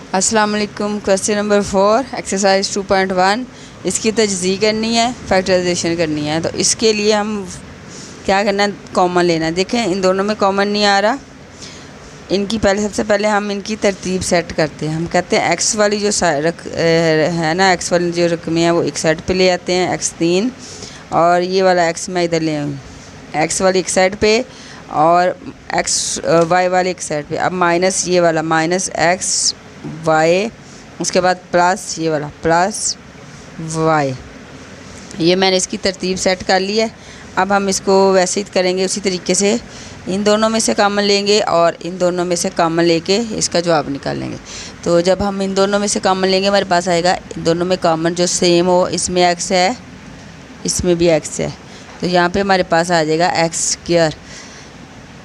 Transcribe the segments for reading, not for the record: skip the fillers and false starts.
अस्सलाम वालेकुम। Question number 4 exercise 2.1 इसकी तजज़ी करनी है, फैक्टराइजेशन करनी है। तो इसके लिए हम क्या करना है, कॉमन लेना है। देखें इन दोनों में कॉमन नहीं आ रहा। इनकी सबसे पहले हम इनकी तरतीब सेट करते हैं। हम कहते हैं एक्स वाली जो है ना, एक्स वाली जो रकमें हैं वो एक साइड पे ले आते हैं, एक्स 3, और ये वाला एक्स मैं इधर ले आऊँ, एक्स वाली एक साइड पे और एक्स वाई वाली एक साइड पे। अब माइनस ये वाला माइनस एक्स वाई, उसके बाद प्लस ये वाला प्लस वाई। ये मैंने इसकी तरतीब सेट कर ली है। अब हम इसको वैसे ही करेंगे, उसी तरीके से इन दोनों में से कॉमन लेंगे और इन दोनों में से कॉमन लेके इसका जवाब निकालेंगे। तो जब हम इन दोनों में से कॉमन लेंगे हमारे पास आएगा इन दोनों में कॉमन जो सेम हो, इसमें एक्स है, इसमें भी एक्स है। तो यहाँ पे हमारे पास आ जाएगा एक्स स्क्वायर।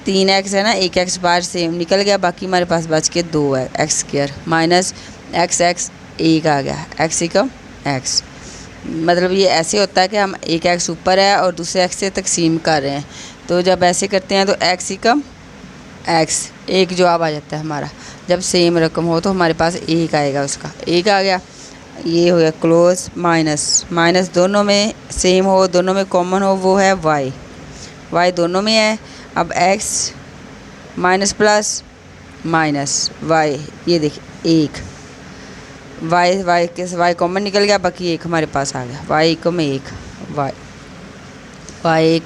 3 एक्स है ना, एक एक्स बाहर सेम निकल गया, बाकी हमारे पास बच के 2 है, x square minus x x एक आ गया, एक्स एकम एक्स। मतलब ये ऐसे होता है कि हम एक एक्स ऊपर है और दूसरे एक्स से तकसीम कर रहे हैं। तो जब ऐसे करते हैं तो एक्स एकम एक्स एक जवाब आ जाता है हमारा। जब सेम रकम हो तो हमारे पास एक आएगा, उसका एक आ गया। ये हो गया क्लोज। माइनस माइनस दोनों में सेम हो, दोनों में कॉमन हो, वो है वाई, वाई दोनों में है। अब X minus plus minus Y, ये देखिए एक वाई, वाई के वाई कॉमन निकल गया, बाकी एक हमारे पास आ गया, वाई को में एक वाई, वाई एक,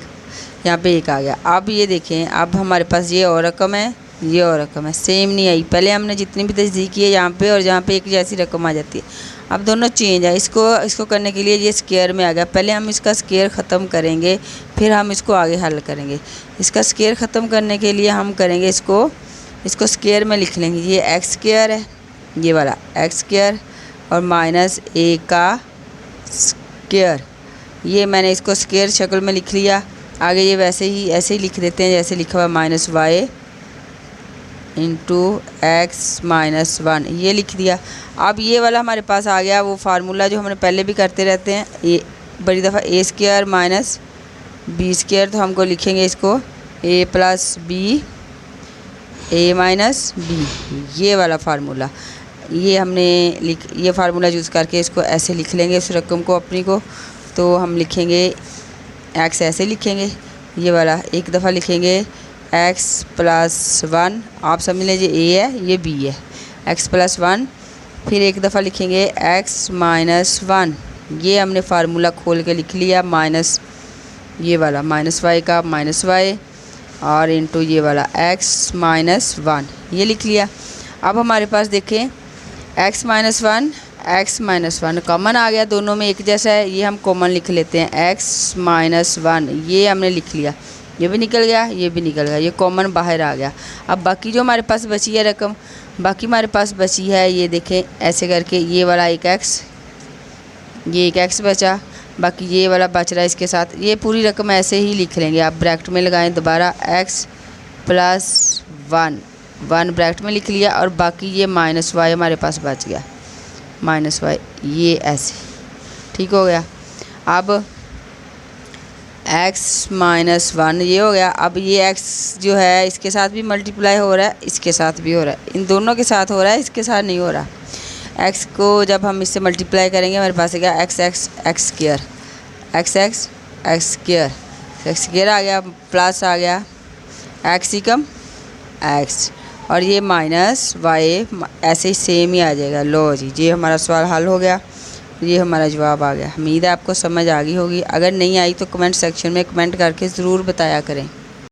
यहाँ पे एक आ गया। अब ये देखें, अब हमारे पास ये और रकम है, ये और रकम है, सेम नहीं आई। पहले हमने जितनी भी तजदीद की है यहाँ पे और यहाँ पे एक जैसी रकम आ जाती है। अब दोनों चेंज है। इसको करने के लिए ये स्क्वायर में आ गया। पहले हम इसका स्क्वायर ख़त्म करेंगे, फिर हम इसको आगे हल करेंगे। इसका स्क्वायर ख़त्म करने के लिए हम करेंगे इसको स्क्वायर में लिख लेंगे। ये एक्स स्क्वायर है, ये वाला एक्स स्क्वायर और माइनस ए का स्क्वायर। ये मैंने इसको स्क्वायर शक्ल में लिख लिया। आगे ये वैसे ही ऐसे ही लिख देते हैं जैसे लिखा हुआ minus Y into X minus 1, ये लिख दिया। अब ये वाला हमारे पास आ गया वो फार्मूला जो हमने पहले भी करते रहते हैं, ये बड़ी दफ़ा ए स्क्वायर माइनस बी स्क्वायर। तो हमको लिखेंगे इसको ए प्लस बी, ए माइनस बी, ये वाला फार्मूला। ये हमने ये फार्मूला यूज़ करके इसको ऐसे लिख लेंगे इस रकम को अपनी को। तो हम लिखेंगे एक्स ऐसे लिखेंगे, ये वाला एक दफ़ा लिखेंगे एक्स प्लस 1, आप समझ लीजिए ए है, ये बी है, एक्स प्लस 1। फिर एक दफ़ा लिखेंगे एक्स माइनस 1, ये हमने फार्मूला खोल के लिख लिया, माइनस ये वाला माइनस वाई का माइनस वाई और इंटू ये वाला एक्स माइनस 1, ये लिख लिया। अब हमारे पास देखें एक्स माइनस 1 कॉमन आ गया, दोनों में एक जैसा है, ये हम कॉमन लिख लेते हैं एक्स माइनस 1, ये हमने लिख लिया, ये भी निकल गया, ये भी निकल गया, ये कॉमन बाहर आ गया। अब बाकी जो हमारे पास बची है रकम, बाकी हमारे पास बची है, ये देखें ऐसे करके ये वाला एक एक्स, ये एक एक्स बचा, बाकी ये वाला बच रहा है इसके साथ। ये पूरी रकम ऐसे ही लिख लेंगे। आप ब्रैकेट में लगाएं दोबारा एक्स प्लस 1 ब्रैकेट में लिख लिया और बाकी ये माइनस वाई हमारे पास बच गया, माइनस वाई, ये ऐसे ठीक हो गया। अब x माइनस 1 ये हो गया। अब ये x जो है इसके साथ भी मल्टीप्लाई हो रहा है, इसके साथ भी हो रहा है, इन दोनों के साथ हो रहा है, इसके साथ नहीं हो रहा। x को जब हम इससे मल्टीप्लाई करेंगे हमारे पास आएगा X X X square, X X X square, X square आ गया, प्लस आ गया एक्स एकम एक्स और ये माइनस वाई ऐसे ही सेम ही आ जाएगा। लो जी, ये हमारा सवाल हल हो गया, ये हमारा जवाब आ गया। उम्मीद है आपको समझ आ गई होगी। अगर नहीं आई तो कमेंट सेक्शन में कमेंट करके ज़रूर बताया करें।